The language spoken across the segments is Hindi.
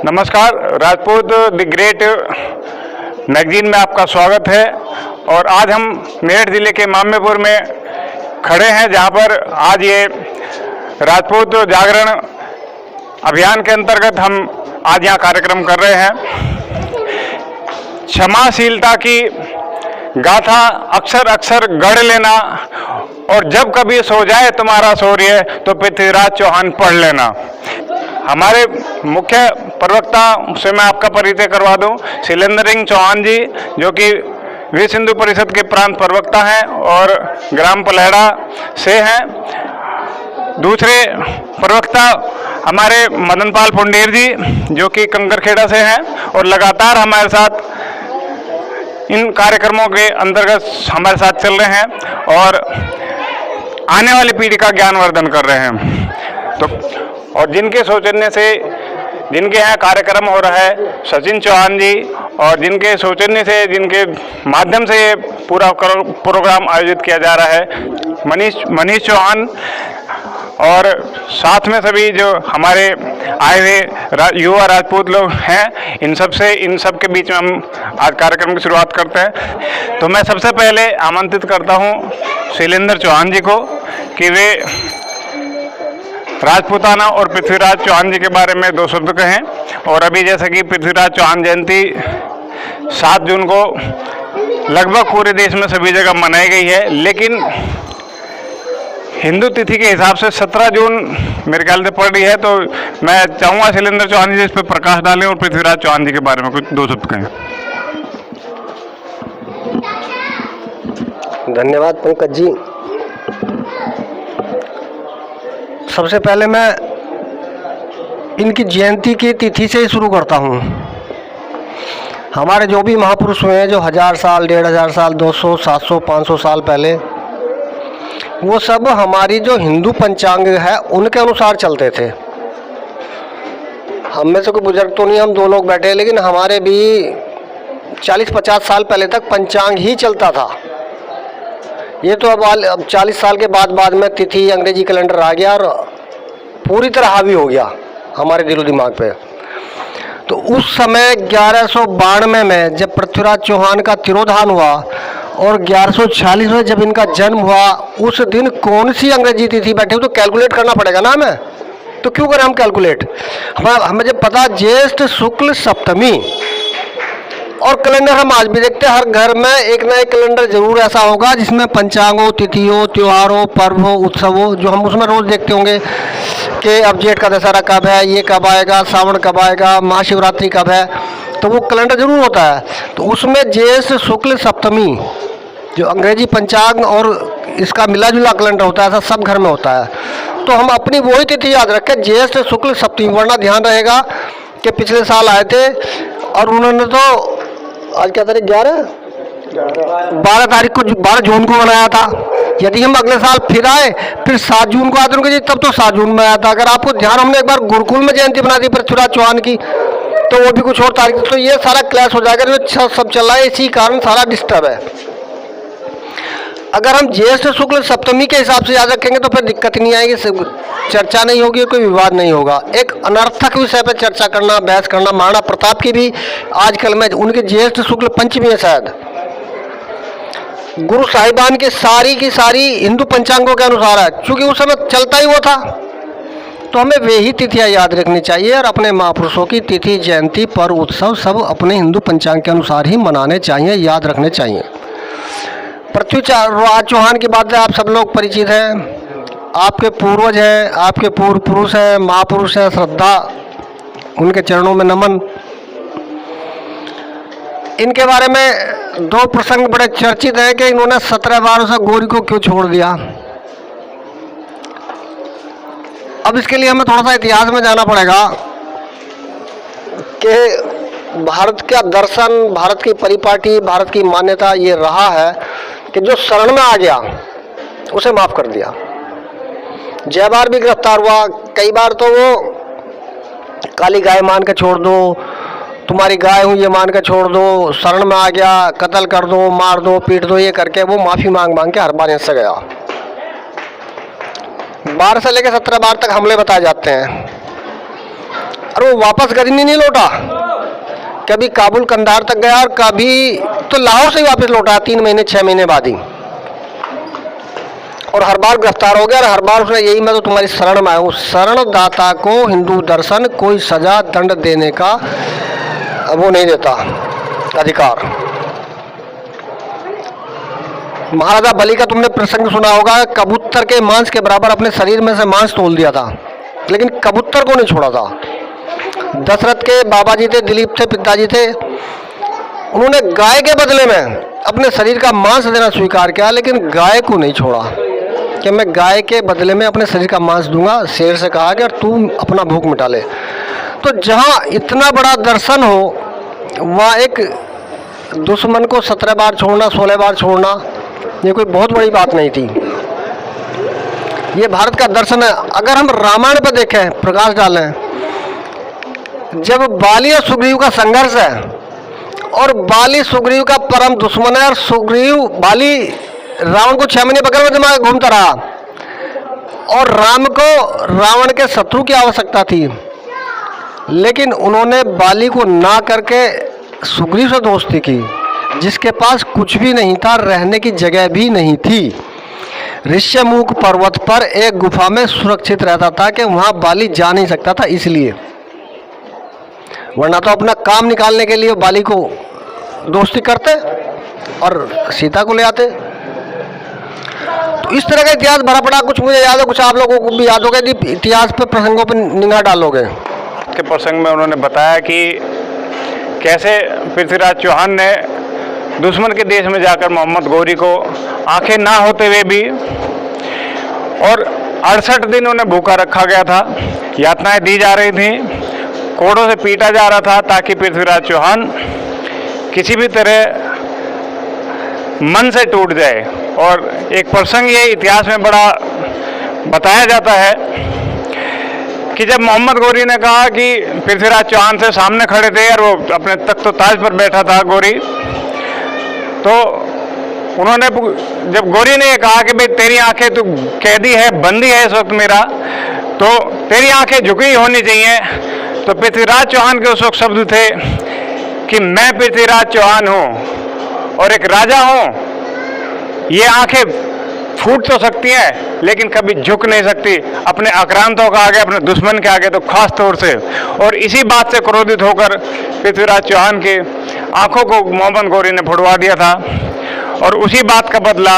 नमस्कार, राजपूत द ग्रेट मैगजीन में आपका स्वागत है। और आज हम मेरठ ज़िले के मामेपुर में खड़े हैं, जहां पर आज ये राजपूत जागरण अभियान के अंतर्गत हम आज यहाँ कार्यक्रम कर रहे हैं। क्षमाशीलता की गाथा अक्सर अक्सर गढ़ लेना, और जब कभी सो जाए तुम्हारा सूर्य तो पृथ्वीराज चौहान पढ़ लेना। हमारे मुख्य प्रवक्ता से मैं आपका परिचय करवा दूं, शैलेंद्र सिंह चौहान जी, जो कि विश्व हिंदू परिषद के प्रांत प्रवक्ता हैं और ग्राम पलहेड़ा से हैं। दूसरे प्रवक्ता हमारे मदन पाल पुंडेर जी, जो कि कंकरखेड़ा से हैं और लगातार हमारे साथ इन कार्यक्रमों के अंतर्गत हमारे साथ चल रहे हैं और आने वाली पीढ़ी का ज्ञानवर्धन कर रहे हैं। तो और जिनके सौजन्य से जिनके यहाँ कार्यक्रम हो रहा है, सचिन चौहान जी, और जिनके सौजन्य से जिनके माध्यम से ये पूरा प्रोग्राम आयोजित किया जा रहा है, मनीष चौहान, और साथ में सभी जो हमारे आए हुए युवा राजपूत लोग हैं, इन सब के बीच में हम आज कार्यक्रम की शुरुआत करते हैं। तो मैं सबसे पहले आमंत्रित करता हूं शैलेंद्र चौहान जी को कि वे राजपूताना और पृथ्वीराज चौहान जी के बारे में दो शब्द कहें। और अभी जैसे कि पृथ्वीराज चौहान जयंती 7 जून को लगभग पूरे देश में सभी जगह मनाई गई है, लेकिन हिंदू तिथि के हिसाब से 17 जून मेरे ख्याल से पड़ रही है। तो मैं चाहूँगा शैलेंद्र चौहान जी इस पर प्रकाश डालें और पृथ्वीराज चौहान जी के बारे में कुछ दो शब्द कहें। धन्यवाद पंकज जी। सबसे पहले मैं इनकी जयंती की तिथि से ही शुरू करता हूँ। हमारे जो भी महापुरुष हुए हैं, जो 1000 साल, 1500 साल, 200, 700, 500 साल पहले, वो सब हमारी जो हिंदू पंचांग है उनके अनुसार चलते थे। हम में से कोई बुजुर्ग तो नहीं, हम 2 लोग बैठे हैं, लेकिन हमारे भी 40-50 साल पहले तक पंचांग ही चलता था। ये तो अब 40 साल के बाद में तिथि अंग्रेजी कैलेंडर आ गया और पूरी तरह हावी हो गया हमारे दिलो दिमाग पे। तो उस समय 1192 में जब पृथ्वीराज चौहान का तिरोधान हुआ और 1146 में जब इनका जन्म हुआ, उस दिन कौन सी अंग्रेजी तिथि बैठे हो तो कैलकुलेट करना पड़ेगा ना हमें। तो क्यों करें हम कैलकुलेट, हमें जब पता ज्येष्ठ शुक्ल सप्तमी। और कैलेंडर हम आज भी देखते हैं, हर घर में एक ना एक कैलेंडर जरूर ऐसा होगा जिसमें पंचांगों, तिथियों, त्योहारों, पर्वों, उत्सवों, जो हम उसमें रोज देखते होंगे कि अब जेठ का दशहरा कब है, ये कब आएगा, सावन कब आएगा, महाशिवरात्रि कब है, तो वो कैलेंडर जरूर होता है। तो उसमें ज्येष्ठ शुक्ल सप्तमी जो अंग्रेजी पंचांग और इसका मिला जुला कैलेंडर होता है, ऐसा सब घर में होता है। तो हम अपनी वही तिथि याद रखें, ज्येष्ठ शुक्ल सप्तमी, वरना ध्यान रहेगा कि पिछले साल आए थे और उन्होंने तो आज क्या तारीख 12 तारीख को 12 जून को मनाया था। यदि हम अगले साल फिर आए, फिर 7 जून को आते हैं, तब तो 7 जून में आया था। अगर आपको ध्यान, हमने एक बार गुरुकुल में जयंती बना दी पृथ्वीराज चौहान की, तो वो भी कुछ और तारीख, तो ये सारा क्लैश हो जाएगा। जो सब चल रहा है इसी कारण सारा डिस्टर्ब है। अगर हम ज्येष्ठ शुक्ल सप्तमी के हिसाब से याद रखेंगे तो फिर दिक्कत नहीं आएगी, चर्चा नहीं होगी, कोई विवाद नहीं होगा। एक अनर्थक विषय पर चर्चा करना, बहस करना, महाराणा प्रताप की भी आजकल में उनके ज्येष्ठ शुक्ल पंचमी है शायद, गुरु साहिबान की सारी हिंदू पंचांगों के अनुसार है, क्योंकि उस समय चलता ही वो था। तो हमें वे ही तिथियाँ याद रखनी चाहिए और अपने महापुरुषों की तिथि, जयंती, पर्व, उत्सव सब अपने हिंदू पंचांग के अनुसार ही मनाने चाहिए, याद रखने चाहिए। पृथ्वीराज चौहान की बात है, आप सब लोग परिचित हैं, आपके पूर्वज हैं, आपके पूर्व पुरुष हैं, महापुरुष हैं, श्रद्धा उनके चरणों में नमन। इनके बारे में 2 प्रसंग बड़े चर्चित हैं कि इन्होंने 17 बार से गौरी को क्यों छोड़ दिया। अब इसके लिए हमें थोड़ा सा इतिहास में जाना पड़ेगा कि भारत का दर्शन, भारत की परिपाटी, भारत की मान्यता ये रहा है कि जो शरण में आ गया उसे माफ कर दिया। जय बार भी गिरफ्तार हुआ, कई बार तो वो काली गाय मान के छोड़ दो, तुम्हारी गाय हूँ ये मान के छोड़ दो, शरण में आ गया, कत्ल कर दो, मार दो, पीट दो, ये करके वो माफ़ी मांग के हर बार यहाँ से गया। 12 से लेकर 17 बार तक हमले बताए जाते हैं। और वो वापस गजनी नहीं लौटा, कभी काबुल कंधार तक गया और कभी तो लाहौर से ही वापस लौटा 3 महीने 6 महीने बाद ही, और हर बार गिरफ्तार हो गया। और हर बार उसने यही, मैं तो तुम्हारी शरण में आया हूँ। शरणदाता को हिंदू दर्शन कोई सजा दंड देने का वो नहीं देता अधिकार। महाराजा बलि का तुमने प्रसंग सुना होगा, कबूतर के मांस के बराबर अपने शरीर में से मांस तोल दिया था, लेकिन कबूतर को नहीं छोड़ा था। दशरथ के बाबा जी थे, दिलीप थे, पिताजी थे, उन्होंने गाय के बदले में अपने शरीर का मांस देना स्वीकार किया, लेकिन गाय को नहीं छोड़ा कि मैं गाय के बदले में अपने शरीर का मांस दूंगा। शेर से कहा कि तू अपना भूख मिटा ले। तो जहाँ इतना बड़ा दर्शन हो, वहाँ एक दुश्मन को 17 बार छोड़ना, 16 बार छोड़ना, ये कोई बहुत बड़ी बात नहीं थी। ये भारत का दर्शन है। अगर हम रामायण पर देखें, प्रकाश डालें, जब बाली और सुग्रीव का संघर्ष है और बाली सुग्रीव का परम दुश्मन है, और सुग्रीव बाली रावण को 6 महीने बगल में दिमाग घूमता रहा, और राम को रावण के शत्रु की आवश्यकता थी, लेकिन उन्होंने बाली को ना करके सुग्रीव से दोस्ती की, जिसके पास कुछ भी नहीं था, रहने की जगह भी नहीं थी। ऋष्यमुख पर्वत पर एक गुफा में सुरक्षित रहता था कि वहां बाली जा नहीं सकता था, इसलिए, वरना तो अपना काम निकालने के लिए बाली को दोस्ती करते और सीता को ले आते। तो इस तरह का इतिहास भरा पड़ा। कुछ मुझे याद है, कुछ आप लोगों को भी याद होगा। यदि इतिहास पे प्रसंगों पर निगाह डालोगे के प्रसंग में उन्होंने बताया कि कैसे पृथ्वीराज चौहान ने दुश्मन के देश में जाकर मोहम्मद गौरी को आंखें ना होते हुए भी, और 68 दिन उन्हें भूखा रखा गया था, यातनाएं दी जा रही थी, कोड़ों से पीटा जा रहा था, ताकि पृथ्वीराज चौहान किसी भी तरह मन से टूट जाए। और एक प्रसंग ये इतिहास में बड़ा बताया जाता है कि जब मोहम्मद गौरी ने कहा कि पृथ्वीराज चौहान से सामने खड़े थे और वो अपने तख्त ताज पर बैठा था गौरी, तो उन्होंने, जब गौरी ने ये कहा कि भाई तेरी आंखें, तू कैदी है, बंदी है इस वक्त मेरा, तो तेरी आंखें झुकी होनी चाहिए, तो पृथ्वीराज चौहान के उस वक्त शब्द थे कि मैं पृथ्वीराज चौहान हूँ और एक राजा हूँ। ये आंखें फूट तो सकती हैं, लेकिन कभी झुक नहीं सकती अपने आक्रांतों के आगे, अपने दुश्मन के आगे, तो खास तौर से। और इसी बात से क्रोधित होकर पृथ्वीराज चौहान के आंखों को मोहम्मद गौरी ने फुड़वा दिया था। और उसी बात का बदला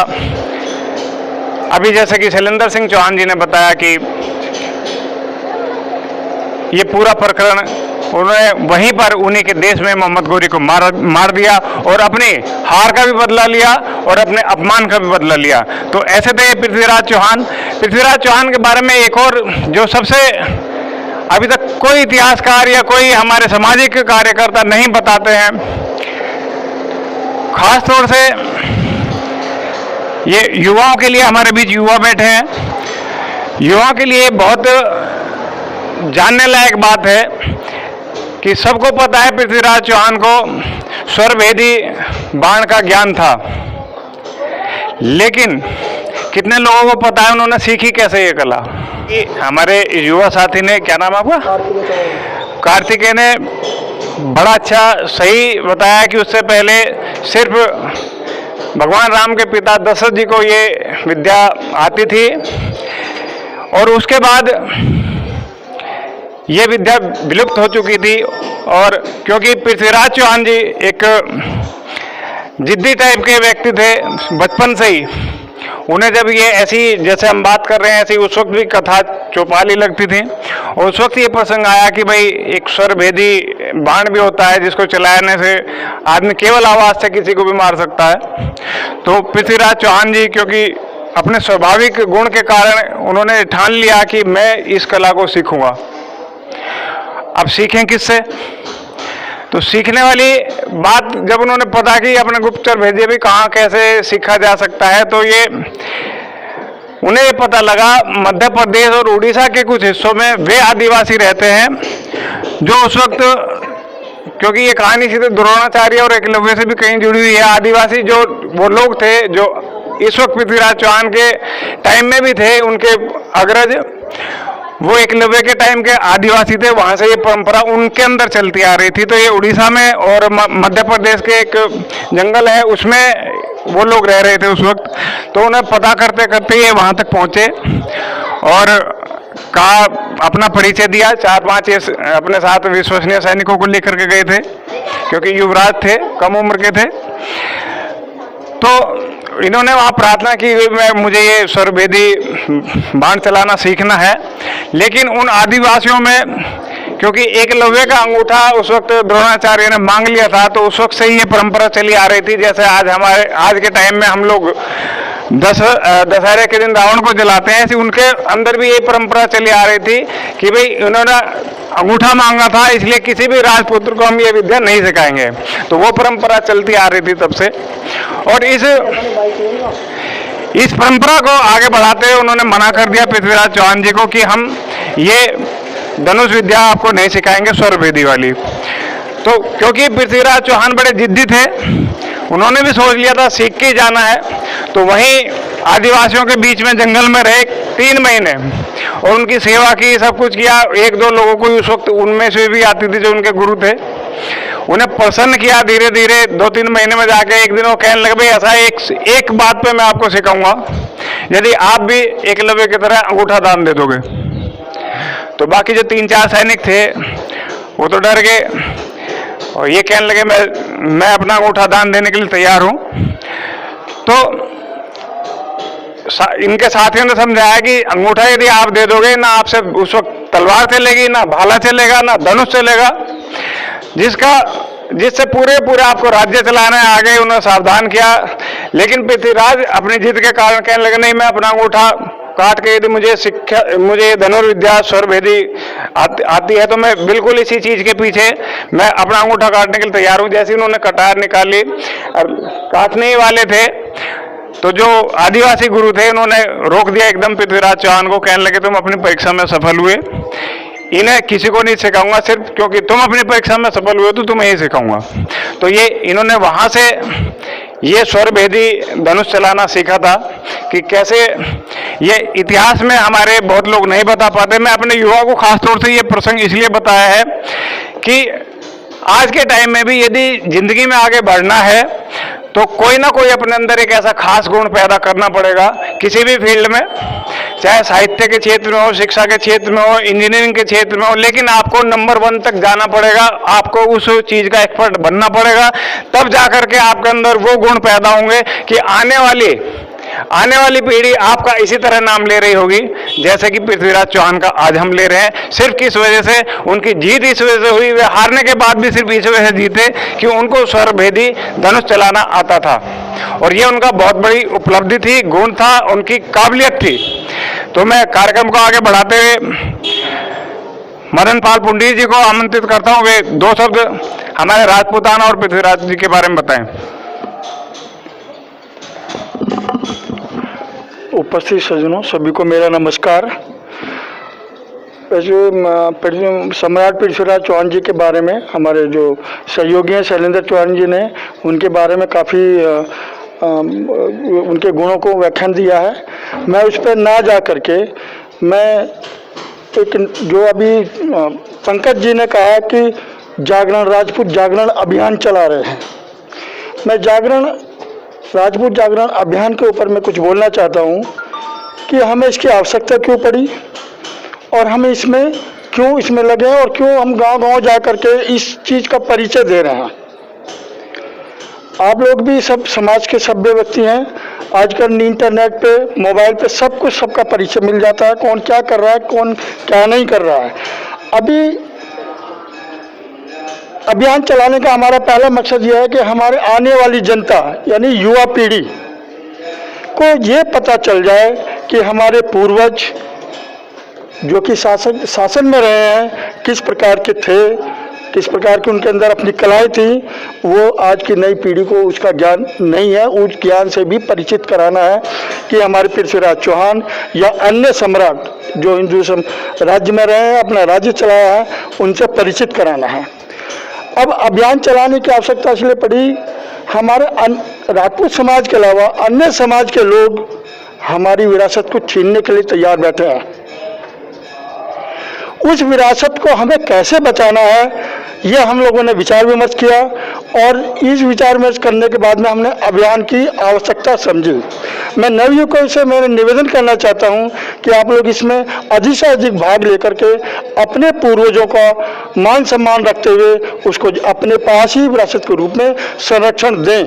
अभी, जैसे कि शैलेंद्र सिंह चौहान जी ने बताया कि ये पूरा प्रकरण उन्होंने वहीं पर उन्हीं के देश में मोहम्मद गौरी को मार दिया, और अपनी हार का भी बदला लिया और अपने अपमान का भी बदला लिया। तो ऐसे थे पृथ्वीराज चौहान। पृथ्वीराज चौहान के बारे में एक और जो सबसे अभी तक कोई इतिहासकार या कोई हमारे सामाजिक कार्यकर्ता नहीं बताते हैं, खास तौर से ये युवाओं के लिए, हमारे बीच युवा बैठे हैं, युवाओं के लिए बहुत जानने लायक बात है कि सबको पता है पृथ्वीराज चौहान को स्वरभेदी बाण का ज्ञान था, लेकिन कितने लोगों को पता है उन्होंने सीखी कैसे ये कला। हमारे युवा साथी ने, क्या नाम आपका? कार्तिकेय ने बड़ा अच्छा सही बताया कि उससे पहले सिर्फ भगवान राम के पिता दशरथ जी को ये विद्या आती थी, और उसके बाद ये विद्या विलुप्त हो चुकी थी। और क्योंकि पृथ्वीराज चौहान जी एक जिद्दी टाइप के व्यक्ति थे बचपन से ही, उन्हें जब ये ऐसी, जैसे हम बात कर रहे हैं, ऐसी उस वक्त भी कथा चौपाली लगती थी, और उस वक्त ये प्रसंग आया कि भाई एक स्वरभेदी बाण भी होता है जिसको चलाने से आदमी केवल आवाज़ से किसी को भी मार सकता है। तो पृथ्वीराज चौहान जी, क्योंकि अपने स्वाभाविक गुण के कारण, उन्होंने ठान लिया कि मैं इस कला को सीखूंगा। अब सीखें किससे? तो सीखने वाली बात जब उन्होंने पता की, अपने गुप्तचर भेजे भी कहाँ कैसे सीखा जा सकता है, तो ये उन्हें ये पता लगा मध्य प्रदेश और उड़ीसा के कुछ हिस्सों में वे आदिवासी रहते हैं जो उस वक्त, क्योंकि ये कहानी सीधे द्रोणाचार्य और एकलव्य से भी कहीं जुड़ी हुई है, आदिवासी जो वो लोग थे जो इस वक्त पृथ्वीराज चौहान के टाइम में भी थे, उनके अग्रज, वो एकलव्य के टाइम के आदिवासी थे, वहाँ से ये परंपरा उनके अंदर चलती आ रही थी। तो ये उड़ीसा में और मध्य प्रदेश के एक जंगल है उसमें वो लोग रह रहे थे उस वक्त। तो उन्हें पता करते करते ये वहाँ तक पहुँचे और कहा, अपना परिचय दिया। 4-5 अपने साथ विश्वसनीय सैनिकों को लेकर के गए थे, क्योंकि युवराज थे, कम उम्र के थे। तो इन्होंने वहाँ प्रार्थना की, मुझे ये स्वरभेदी बाण चलाना सीखना है। लेकिन उन आदिवासियों में, क्योंकि एकलव्य का अंगूठा उस वक्त द्रोणाचार्य ने मांग लिया था, तो उस वक्त से ही ये परंपरा चली आ रही थी। जैसे आज के टाइम में हम लोग दशहरे के दिन रावण को जलाते हैं, ऐसी उनके अंदर भी ये परंपरा चली आ रही थी कि भाई इन्होंने अंगूठा मांगा था, इसलिए किसी भी राजपुत्र को हम ये विद्या नहीं सिखाएंगे। तो वो परंपरा चलती आ रही थी तब से। और इस परंपरा को आगे बढ़ाते हुए उन्होंने मना कर दिया पृथ्वीराज चौहान जी को कि हम ये धनुष विद्या आपको नहीं सिखाएंगे, स्वरभेदी वाली। तो क्योंकि पृथ्वीराज चौहान बड़े जिद्दी थे, उन्होंने भी सोच लिया था सीख के जाना है। तो वहीं आदिवासियों के बीच में जंगल में रहे 3 महीने और उनकी सेवा की, सब कुछ किया। 1-2 लोगों को उस वक्त उनमें से भी आती थी जो उनके गुरु थे, उन्हें प्रसन्न किया। धीरे धीरे 2-3 महीने में जाके एक दिन वो कहने लगे, भाई ऐसा एक बात पे मैं आपको सिखाऊंगा, यदि आप भी एकलव्य की तरह अंगूठा दान दे दोगे। तो बाकी जो 3-4 सैनिक थे वो तो डर गए और ये कहने लगे, मैं अपना अंगूठा दान देने के लिए तैयार हूं। तो इनके साथियों ने समझाया कि अंगूठा यदि आप दे दोगे, ना आपसे उस वक्त तलवार चलेगी, ना भाला चलेगा, ना धनुष चलेगा, जिससे पूरे आपको राज्य चलाना है। आगे उन्होंने सावधान किया। लेकिन पृथ्वीराज अपनी जिद के कारण कहने लगे, नहीं, मैं अपना अंगूठा काट के यदि मुझे धनुर्विद्या स्वरभेदी आती है तो मैं बिल्कुल इसी चीज के पीछे मैं अपना अंगूठा काटने के लिए तैयार हूं। जैसे उन्होंने कटार निकाली और काटने ही वाले थे, तो जो आदिवासी गुरु थे उन्होंने रोक दिया एकदम पृथ्वीराज चौहान को। कहने लगे, तुम अपनी परीक्षा में सफल हुए, इन्हें किसी को नहीं सिखाऊंगा, सिर्फ क्योंकि तुम अपनी परीक्षा में सफल हुए तो तुम्हें ही सिखाऊंगा। तो ये इन्होंने वहां से ये स्वरभेदी धनुष चलाना सीखा था कि कैसे। ये इतिहास में हमारे बहुत लोग नहीं बता पाते। मैं अपने युवाओं को खासतौर से ये प्रसंग इसलिए बताया है कि आज के टाइम में भी यदि जिंदगी में आगे बढ़ना है तो कोई ना कोई अपने अंदर एक ऐसा खास गुण पैदा करना पड़ेगा, किसी भी फील्ड में, चाहे साहित्य के क्षेत्र में हो, शिक्षा के क्षेत्र में हो, इंजीनियरिंग के क्षेत्र में हो। लेकिन आपको नंबर 1 तक जाना पड़ेगा, आपको उस चीज का एक्सपर्ट बनना पड़ेगा। तब जाकर के आपके अंदर वो गुण पैदा होंगे कि आने वाली पीढ़ी आपका इसी तरह नाम ले रही होगी जैसे कि पृथ्वीराज चौहान का आज हम ले रहे हैं। सिर्फ किस वजह से? उनकी जीत इस वजह से हुई, वे हारने के बाद भी सिर्फ इस वजह से जीते कि उनको स्वरभेदी धनुष चलाना आता था। और ये उनका बहुत बड़ी उपलब्धि थी, गुण था, उनकी काबिलियत थी। तो मैं कार्यक्रम को आगे बढ़ाते हुए मदन पाल पुंडीर जी को आमंत्रित करता हूँ, वे 2 शब्द हमारे राजपूताना और पृथ्वीराज जी के बारे में बताएं। उपस्थित सज्जनों, सभी को मेरा नमस्कार। सम्राट पृथ्वीराज चौहान जी के बारे में हमारे जो सहयोगी हैं शैलेंद्र चौहान जी ने उनके बारे में काफ़ी उनके गुणों को व्याख्यान दिया है। मैं उस पर ना जा करके मैं एक जो अभी पंकज जी ने कहा कि राजपूत जागरण अभियान चला रहे हैं, मैं राजपूत जागरण अभियान के ऊपर मैं कुछ बोलना चाहता हूँ कि हमें इसकी आवश्यकता क्यों पड़ी और हम इसमें क्यों इसमें लगे और क्यों हम गांव-गांव जा कर के इस चीज़ का परिचय दे रहे हैं। आप लोग भी सब समाज के सभ्य व्यक्ति हैं। आजकल इंटरनेट पे, मोबाइल पे सब कुछ, सबका परिचय मिल जाता है, कौन क्या कर रहा है, कौन क्या नहीं कर रहा है। अभी अभियान चलाने का हमारा पहला मकसद यह है कि हमारे आने वाली जनता यानी युवा पीढ़ी को ये पता चल जाए कि हमारे पूर्वज जो कि शासन में रहे हैं किस प्रकार के थे, किस प्रकार की उनके अंदर अपनी कलाएं थी, वो आज की नई पीढ़ी को उसका ज्ञान नहीं है। उस ज्ञान से भी परिचित कराना है कि हमारे पृथ्वीराज चौहान या अन्य सम्राट जो हिंदू राज्य में रहे हैं, अपना राज्य चलाया है, उनसे परिचित कराना है। अब अभियान चलाने की आवश्यकता इसलिए पड़ी, हमारे राजपूत समाज के अलावा अन्य समाज के लोग हमारी विरासत को छीनने के लिए तैयार बैठे हैं। उस विरासत को हमें कैसे बचाना है, ये हम लोगों ने विचार विमर्श किया और इस विचार विमर्श करने के बाद में हमने अभियान की आवश्यकता समझी। मैं नवयुवकों से मैं निवेदन करना चाहता हूं कि आप लोग इसमें अधिक से अधिक भाग लेकर के अपने पूर्वजों का मान सम्मान रखते हुए उसको अपने पास ही विरासत के रूप में संरक्षण दें।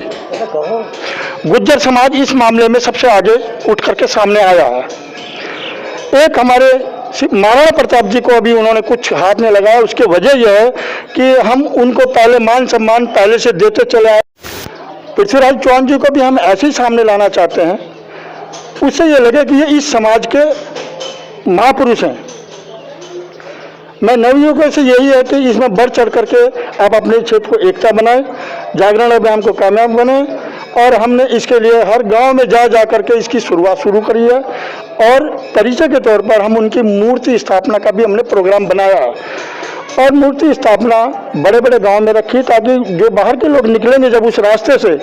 गुज्जर समाज इस मामले में सबसे आगे उठ करके सामने आया है। एक हमारे महाराणा प्रताप जी को अभी उन्होंने कुछ हाथ में लगाया, उसकी वजह यह है कि हम उनको पहले मान सम्मान पहले से देते चले आए। पृथ्वीराज चौहान जी को भी हम ऐसे ही सामने लाना चाहते हैं, उससे ये लगे कि ये इस समाज के महापुरुष हैं। मैं नवयुवकों से यही है कि इसमें बढ़ चढ़ करके आप अपने क्षेत्र को एकता बनाएं, जागरण अभियान को कामयाब बनाएं और हमने इसके लिए हर गांव में जा करके इसकी शुरुआत शुरू करी है और परिचय के तौर पर हम उनकी मूर्ति स्थापना का भी हमने प्रोग्राम बनाया और मूर्ति स्थापना बड़े बड़े गांव में रखी ताकि जो बाहर के लोग निकलेंगे जब उस रास्ते से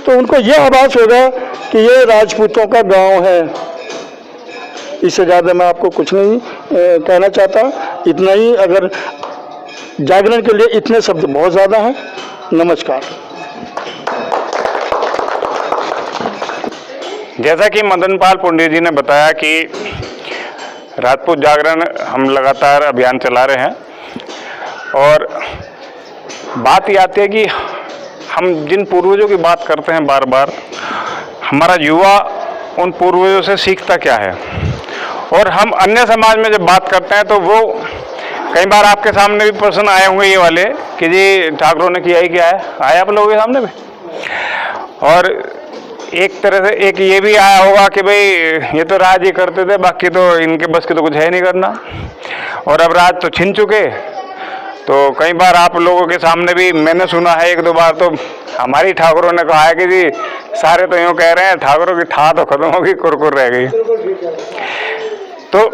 तो उनको यह आभास होगा कि ये राजपूतों का गांव है। इससे ज़्यादा मैं आपको कुछ नहीं कहना चाहता, इतना ही। अगर जागरण के लिए इतने शब्द बहुत ज़्यादा हैं। नमस्कार। जैसा कि मदन पाल पुंडे जी ने बताया कि राजपूत जागरण हम लगातार अभियान चला रहे हैं और बात ये आती है कि हम जिन पूर्वजों की बात करते हैं बार बार, हमारा युवा उन पूर्वजों से सीखता क्या है। और हम अन्य समाज में जब बात करते हैं तो वो कई बार आपके सामने भी प्रश्न आए होंगे ये वाले कि जी ठाकुरों ने किया ही क्या है, आए आप लोगों के सामने भी। और एक तरह से एक ये भी आया होगा कि भाई ये तो राज ही करते थे, बाकी तो इनके बस की तो कुछ है नहीं करना, और अब राज तो छिन चुके। तो कई बार आप लोगों के सामने भी मैंने सुना है एक दो बार तो हमारी ठाकुरों ने कहा है कि जी सारे तो यूँ कह रहे हैं ठाकुरों की ठा तो खत्म होगी, कुरकुर रह गई। तो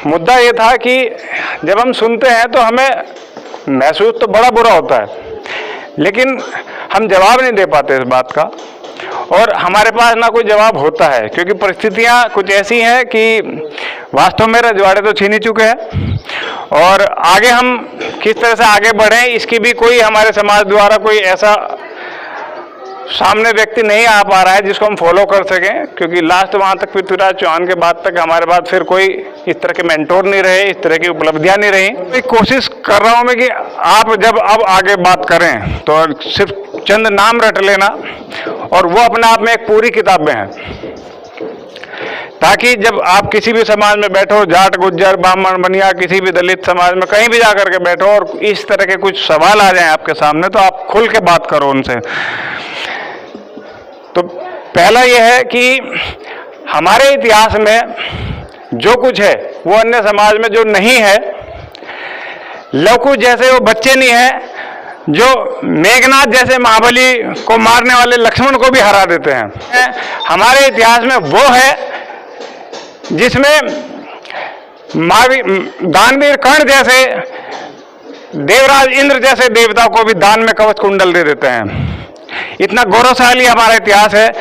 मुद्दा ये था कि जब हम सुनते हैं तो हमें महसूस तो बड़ा बुरा होता है, लेकिन हम जवाब नहीं दे पाते इस बात का और हमारे पास ना कोई जवाब होता है क्योंकि परिस्थितियां कुछ ऐसी हैं कि वास्तव में रजवाड़े तो छीन ही चुके हैं और आगे हम किस तरह से आगे बढ़ें इसकी भी कोई हमारे समाज द्वारा कोई ऐसा सामने व्यक्ति नहीं आ पा रहा है जिसको हम फॉलो कर सकें, क्योंकि लास्ट वहाँ तक पृथ्वीराज चौहान के बाद तक हमारे पास फिर कोई इस तरह के मेंटोर नहीं रहे, इस तरह की उपलब्धियां नहीं रही। मैं कोशिश कर रहा हूँ मैं कि आप जब अब आगे बात करें तो सिर्फ चंद नाम रट लेना और वो अपने आप में एक पूरी किताबें हैं, ताकि जब आप किसी भी समाज में बैठो, जाट गुज्जर ब्राह्मण बनिया किसी भी दलित समाज में कहीं भी जा करके बैठो और इस तरह के कुछ सवाल आ जाएं आपके सामने तो आप खुल के बात करो उनसे। तो पहला यह है कि हमारे इतिहास में जो कुछ है वो अन्य समाज में जो नहीं है, लवकुश जैसे वो बच्चे नहीं है जो मेघनाथ जैसे महाबली को मारने वाले लक्ष्मण को भी हरा देते हैं। हमारे इतिहास में वो है जिसमें दानवीर कर्ण जैसे देवराज इंद्र जैसे देवता को भी दान में कवच कुंडल दे देते हैं। इतना गौरवशाली हमारा इतिहास है।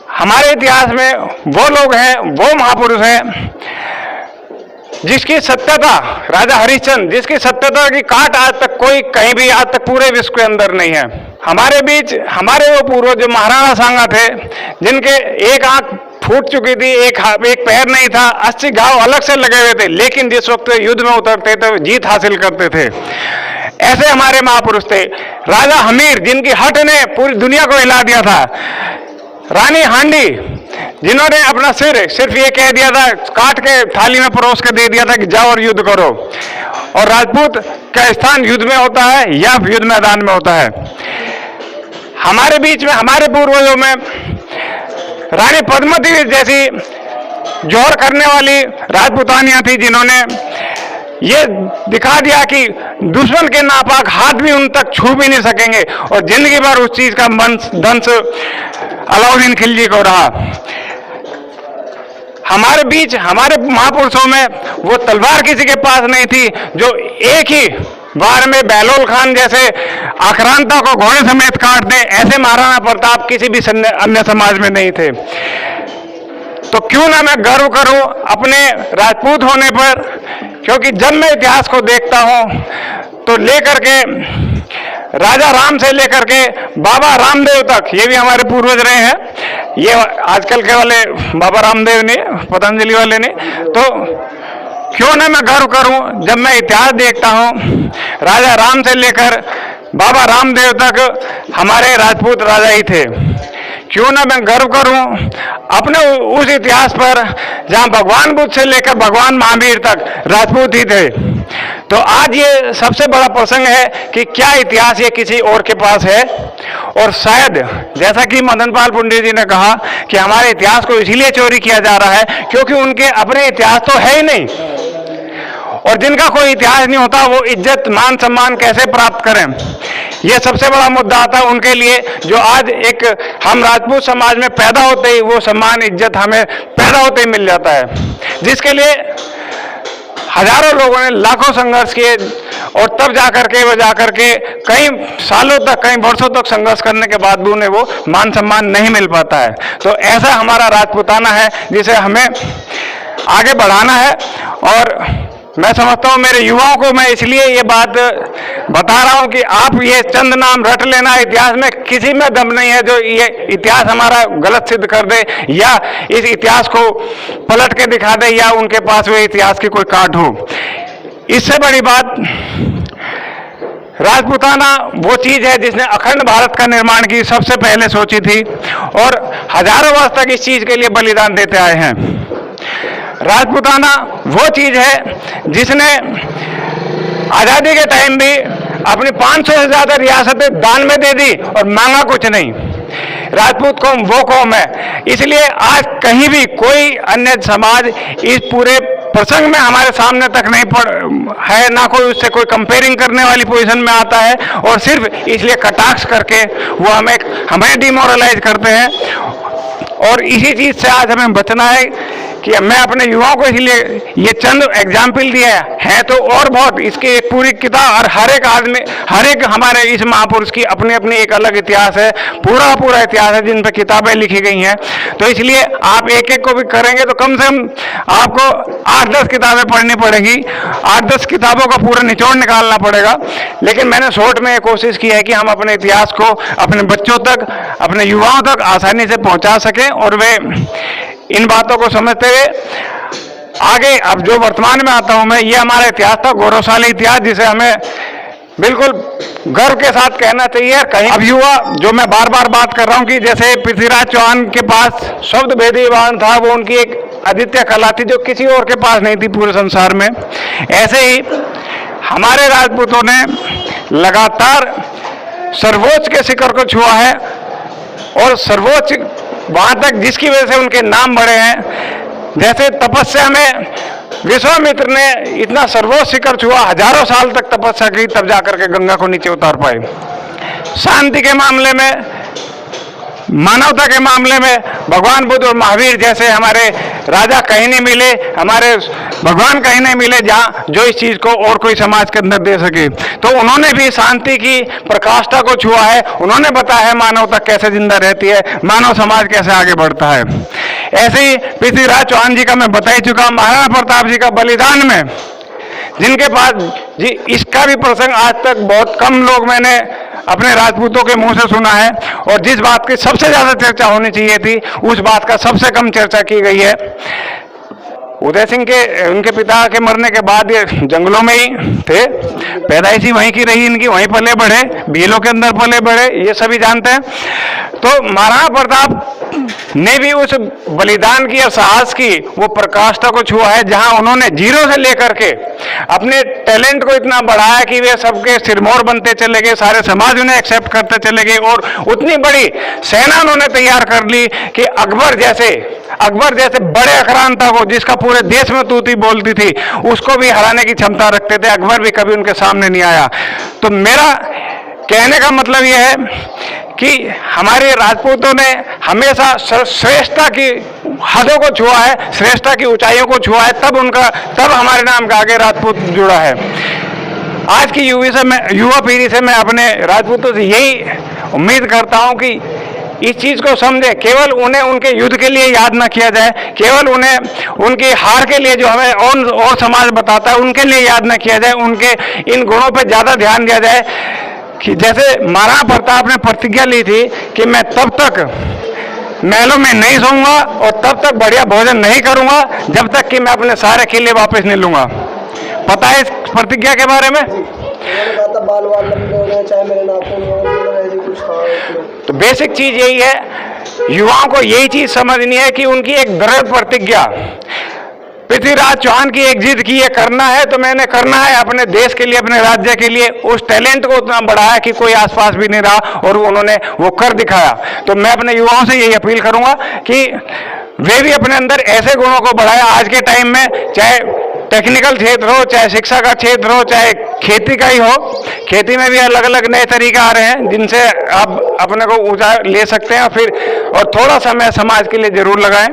हमारे इतिहास में वो लोग हैं, वो महापुरुष हैं जिसकी सत्यता, राजा हरिश्चंद्र जिसकी सत्यता की काट आज तक कोई कहीं भी आज तक पूरे विश्व के अंदर नहीं है। हमारे बीच हमारे वो पूर्वज जो महाराणा सांगा थे जिनके एक आंख फूट चुकी थी, एक पैर नहीं था, 80 घाव अलग से लगे हुए थे, लेकिन जिस वक्त युद्ध में उतरते थे जीत हासिल करते थे। ऐसे हमारे महापुरुष थे। राजा हमीर जिनकी हट ने पूरी दुनिया को हिला दिया था। रानी हांडी जिन्होंने अपना सिर सिर्फ ये कह दिया था, काट के थाली में परोस के दे दिया था कि जाओ और युद्ध करो। और राजपूत का स्थान युद्ध में होता है या युद्ध मैदान में होता है। हमारे बीच में हमारे पूर्वजों में रानी पद्मावती जैसी जोहर करने वाली राजपूतानियां थी जिन्होंने ये दिखा दिया कि दुश्मन के नापाक हाथ भी उन तक छू भी नहीं सकेंगे और जिंदगी भर उस चीज का दंश अलाउद्दीन खिलजी को रहा। हमारे बीच हमारे महापुरुषों में वो तलवार किसी के पास नहीं थी जो एक ही बार में बहलोल खान जैसे आक्रांता को घोड़े समेत काट दे। ऐसे महाराणा प्रताप किसी भी अन्य समाज में नहीं थे। तो क्यों ना मैं गर्व करूं अपने राजपूत होने पर, क्योंकि जब मैं इतिहास को देखता हूँ तो लेकर के राजा राम से लेकर के बाबा रामदेव तक, ये भी हमारे पूर्वज रहे हैं, ये आजकल के वाले बाबा रामदेव ने, पतंजलि वाले ने, तो क्यों ना मैं गर्व करूं जब मैं इतिहास देखता हूं। राजा राम से लेकर बाबा रामदेव तक हमारे राजपूत राजा ही थे। क्यों ना मैं गर्व करूं अपने उस इतिहास पर जहां भगवान बुद्ध से लेकर भगवान महावीर तक राजपूत ही थे। तो आज ये सबसे बड़ा प्रसंग है कि क्या इतिहास ये किसी और के पास है। और शायद जैसा कि मदन पाल पंडित जी ने कहा कि हमारे इतिहास को इसलिए चोरी किया जा रहा है क्योंकि उनके अपने इतिहास तो है ही नहीं, और जिनका कोई इतिहास नहीं होता वो इज्जत मान सम्मान कैसे प्राप्त करें। ये सबसे बड़ा मुद्दा आता है उनके लिए, जो आज एक हम राजपूत समाज में पैदा होते ही वो सम्मान इज्जत हमें पैदा होते ही मिल जाता है, जिसके लिए हजारों लोगों ने लाखों संघर्ष किए, और तब जाकर के कई सालों तक, कई वर्षों तक संघर्ष करने के बाद भी उन्हें वो मान सम्मान नहीं मिल पाता है। तो ऐसा हमारा राजपूताना है जिसे हमें आगे बढ़ाना है। और मैं समझता हूँ मेरे युवाओं को मैं इसलिए ये बात बता रहा हूँ कि आप ये चंद नाम रट लेना, इतिहास में किसी में दम नहीं है जो ये इतिहास हमारा गलत सिद्ध कर दे या इस इतिहास को पलट के दिखा दे या उनके पास वो इतिहास की कोई काट हो। इससे बड़ी बात, राजपूताना वो चीज है जिसने अखंड भारत का निर्माण की सबसे पहले सोची थी और हजारों वर्ष तक इस चीज के लिए बलिदान देते आए हैं। राजपूताना वो चीज है जिसने आजादी के टाइम भी अपनी 500 से ज्यादा रियासतें दान में दे दी और मांगा कुछ नहीं। राजपूत कौम वो कौम है, इसलिए आज कहीं भी कोई अन्य समाज इस पूरे प्रसंग में हमारे सामने तक नहीं है, ना कोई उससे कोई कंपेयरिंग करने वाली पोजीशन में आता है, और सिर्फ इसलिए कटाक्ष करके वो हमें डिमोरलाइज करते हैं। और इसी चीज से आज हमें बचना है कि मैं अपने युवाओं को इसलिए ये चंद एग्जाम्पल दिए हैं, तो और बहुत इसकी एक पूरी किताब, और हर एक आदमी, हर एक हमारे इस महापुरुष की अपनी अपनी एक अलग इतिहास है, पूरा इतिहास है जिन पर किताबें लिखी गई हैं। तो इसलिए आप एक एक को भी करेंगे तो कम से कम आपको 8-10 किताबें पढ़नी पड़ेगी, 8-10 किताबों का पूरा निचोड़ निकालना पड़ेगा। लेकिन मैंने शॉर्ट में कोशिश की है कि हम अपने इतिहास को अपने बच्चों तक, अपने युवाओं तक आसानी से पहुंचा सकें और वे इन बातों को समझते हुए आगे, अब जो वर्तमान में आता हूं मैं, ये हमारा इतिहास था, गौरवशाली इतिहास, जिसे हमें बिल्कुल गर्व के साथ कहना चाहिए। कहीं अब युवा, जो मैं बार बार बात कर रहा हूं कि जैसे पृथ्वीराज चौहान के पास शब्द भेदी वाहन था, वो उनकी एक अद्वितीय कला थी जो किसी और के पास नहीं थी पूरे संसार में। ऐसे ही हमारे राजपूतों ने लगातार सर्वोच्च के शिखर को छुआ है, और सर्वोच्च वहां तक जिसकी वजह से उनके नाम बढ़े हैं। जैसे तपस्या में विश्वामित्र ने इतना सर्वोच्च शिखर छुआ, हजारों साल तक तपस्या की, तब जाकर के गंगा को नीचे उतार पाए। शांति के मामले में, मानवता के मामले में भगवान बुद्ध और महावीर जैसे हमारे राजा कहीं नहीं मिले, हमारे भगवान कहीं नहीं मिले जहाँ जो इस चीज को और कोई समाज के अंदर दे सके। तो उन्होंने भी शांति की प्रकाष्ठा को छुआ है, उन्होंने बताया है मानवता कैसे जिंदा रहती है, मानव समाज कैसे आगे बढ़ता है। ऐसे ही पृथ्वीराज चौहान जी का मैं बता ही चुका, महाराणा प्रताप जी का बलिदान में जिनके पास जी, इसका भी प्रसंग आज तक बहुत कम लोग मैंने अपने राजपूतों के मुंह से सुना है, और जिस बात की सबसे ज्यादा चर्चा होनी चाहिए थी उस बात का सबसे कम चर्चा की गई है। उदय सिंह के, उनके पिता के मरने के बाद ये जंगलों में ही थे, पैदाइशी वहीं की रही इनकी, वहीं पले बढ़े, भीलों के अंदर पले बढ़े, ये सभी जानते हैं। तो महाराणा प्रताप ने भी उस बलिदान की और साहस की वो प्रकाष्ठा को छुआ है, जहां उन्होंने जीरो से लेकर के अपने टैलेंट को इतना बढ़ाया कि वे सबके सिरमौर बनते चले गए, सारे समाज उन्हें एक्सेप्ट करते चले गए, और उतनी बड़ी सेना उन्होंने तैयार कर ली कि अकबर जैसे बड़े आक्रांता को, जिसका पूरे देश में तूती बोलती थी, उसको भी हराने की क्षमता रखते थे, अकबर भी कभी उनके सामने नहीं आया। तो मेरा कहने का मतलब यह है कि हमारे राजपूतों ने हमेशा श्रेष्ठता की हदों को छुआ है, श्रेष्ठता की ऊंचाइयों को छुआ है, तब हमारे नाम का आगे राजपूत जुड़ा है। आज की युवा पीढ़ी से मैं अपने राजपूतों से यही उम्मीद करता हूं कि इस चीज़ को समझे, केवल उन्हें उनके युद्ध के लिए याद ना किया जाए, केवल उन्हें उनकी हार के लिए जो हमें और समाज बताता है उनके लिए याद ना किया जाए, उनके इन गुणों पर ज़्यादा ध्यान दिया जाए। कि जैसे महाराणा प्रताप ने प्रतिज्ञा ली थी कि मैं तब तक महलों में नहीं सोऊंगा और तब तक बढ़िया भोजन नहीं करूंगा जब तक कि मैं अपने सारे किले वापस नहीं लूंगा। पता है इस प्रतिज्ञा के बारे में? बाल बाल लंबे हो जाए, चाहे मेरे नाखून हो, ऐसी कुछ था। तो बेसिक चीज यही है, युवाओं को यही चीज समझनी है कि उनकी एक दृढ़ प्रतिज्ञा, पृथ्वीराज चौहान की एक जिद की ये करना है तो मैंने करना है अपने देश के लिए, अपने राज्य के लिए। उस टैलेंट को उतना बढ़ाया कि कोई आसपास भी नहीं रहा और उन्होंने वो कर दिखाया। तो मैं अपने युवाओं से यही अपील करूंगा कि वे भी अपने अंदर ऐसे गुणों को बढ़ाया। आज के टाइम में चाहे टेक्निकल क्षेत्र हो, चाहे शिक्षा का क्षेत्र हो, चाहे खेती का ही हो, खेती में भी अलग अलग नए तरीके आ रहे हैं जिनसे आप अपने को ऊंचा ले सकते हैं। और थोड़ा समय समाज के लिए जरूर लगाएं।